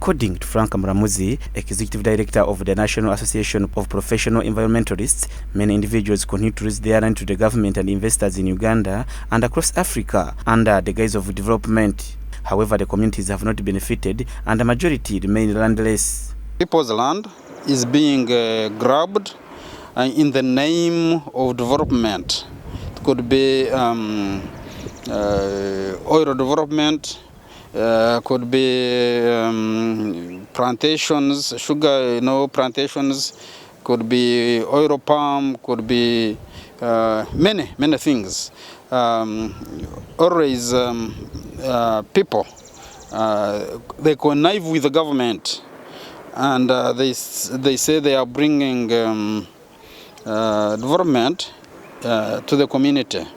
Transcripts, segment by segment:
According to Frank Muramuzi, Executive Director of the National Association of Professional Environmentalists, many individuals continue to raise their hand to the government and investors in Uganda and across Africa under the guise of development. However, the communities have not benefited and the majority remain landless. People's land is being grabbed in the name of development. It could be oil development, could be plantations, sugar, plantations, could be oil palm, could be many things. Always people, they connive with the government, and they say they are bringing development to the community,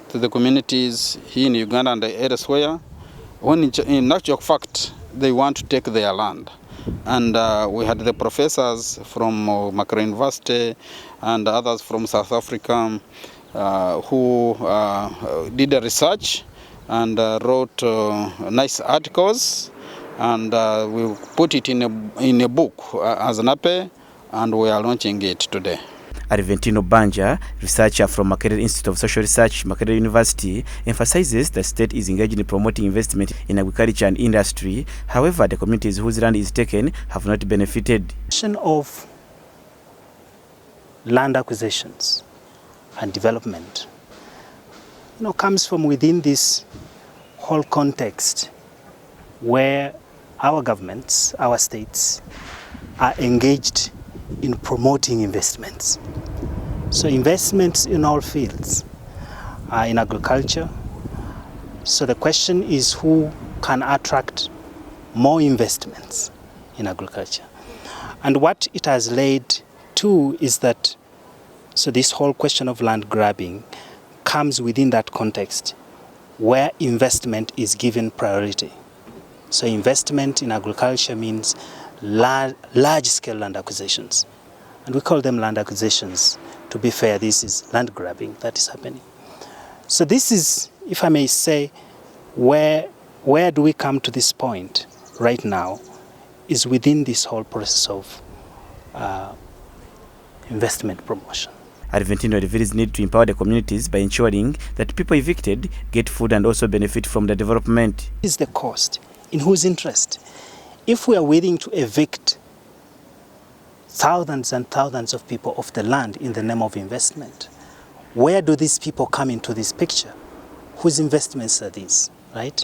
to the communities here in Uganda and elsewhere, when in actual fact they want to take their land. And we had the professors from Makerere University and others from South Africa who did a research and wrote nice articles, and we put it in a book as Nape, and we are launching it today. Arventino Banja, researcher from Makerere Institute of Social Research, Makerere University, emphasizes the state is engaged in promoting investment in agriculture and industry. However, the communities whose land is taken have not benefited. The question of land acquisitions and development, comes from within this whole context where our governments, our states, are engaged in promoting investments. So investments in all fields, in agriculture. So the question is who can attract more investments in agriculture. And what it has led to is that, so this whole question of land grabbing comes within that context where investment is given priority. So investment in agriculture means large-scale land acquisitions. And we call them land acquisitions. To be fair, this is land grabbing that is happening. So this is, if I may say, where do we come to this point right now is within this whole process of investment promotion. Arventino advocates need to empower the communities by ensuring that people evicted get food and also benefit from the development. Is the cost? In whose interest? If we are willing to evict thousands and thousands of people off the land in the name of investment, where do these people come into this picture? Whose investments are these, right?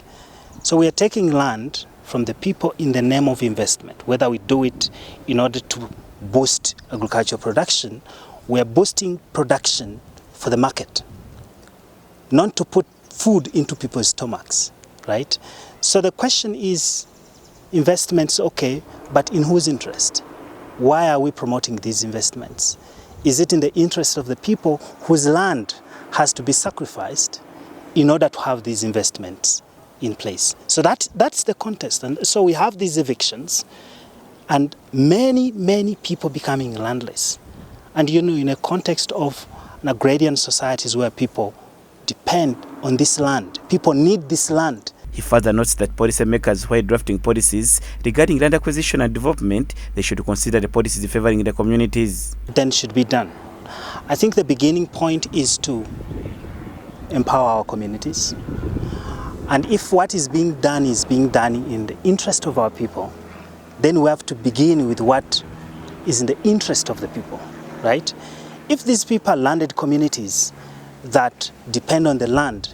So we are taking land from the people in the name of investment, whether we do it in order to boost agricultural production, we are boosting production for the market, not to put food into people's stomachs, right? So the question is, investments, okay, but in whose interest? Why are we promoting these investments? Is it in the interest of the people whose land has to be sacrificed in order to have these investments in place? So that's the context. And so we have these evictions and many people becoming landless. And in a context of an agrarian societies where people depend on this land, people need this land. He further notes that policymakers, while drafting policies regarding land acquisition and development, they should consider the policies favoring the communities. Then should be done. I think the beginning point is to empower our communities. And if what is being done in the interest of our people, then we have to begin with what is in the interest of the people, right? If these people are landed communities that depend on the land,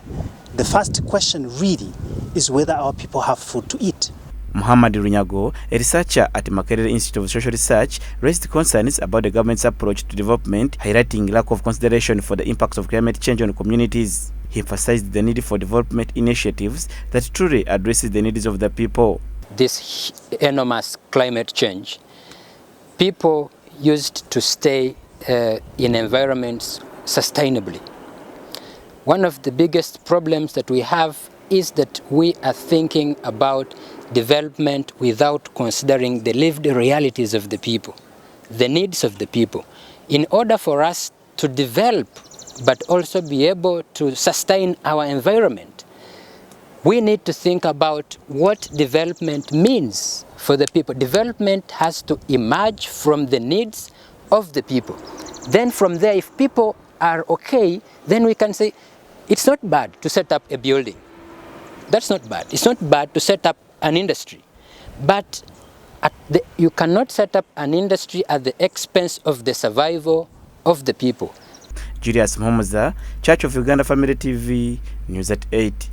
the first question really is whether our people have food to eat. Muhammad Runyago, a researcher at Makerere Institute of Social Research, raised concerns about the government's approach to development, highlighting lack of consideration for the impacts of climate change on communities. He emphasized the need for development initiatives that truly addresses the needs of the people. This enormous climate change, people used to stay in environments sustainably. One of the biggest problems that we have is that we are thinking about development without considering the lived realities of the people, the needs of the people. In order for us to develop, but also be able to sustain our environment, we need to think about what development means for the people. Development has to emerge from the needs of the people. Then from there, if people are okay, then we can say, it's not bad to set up a building. That's not bad. It's not bad to set up an industry. But you cannot set up an industry at the expense of the survival of the people. Julius Mhomoza, Church of Uganda Family TV, News at 8.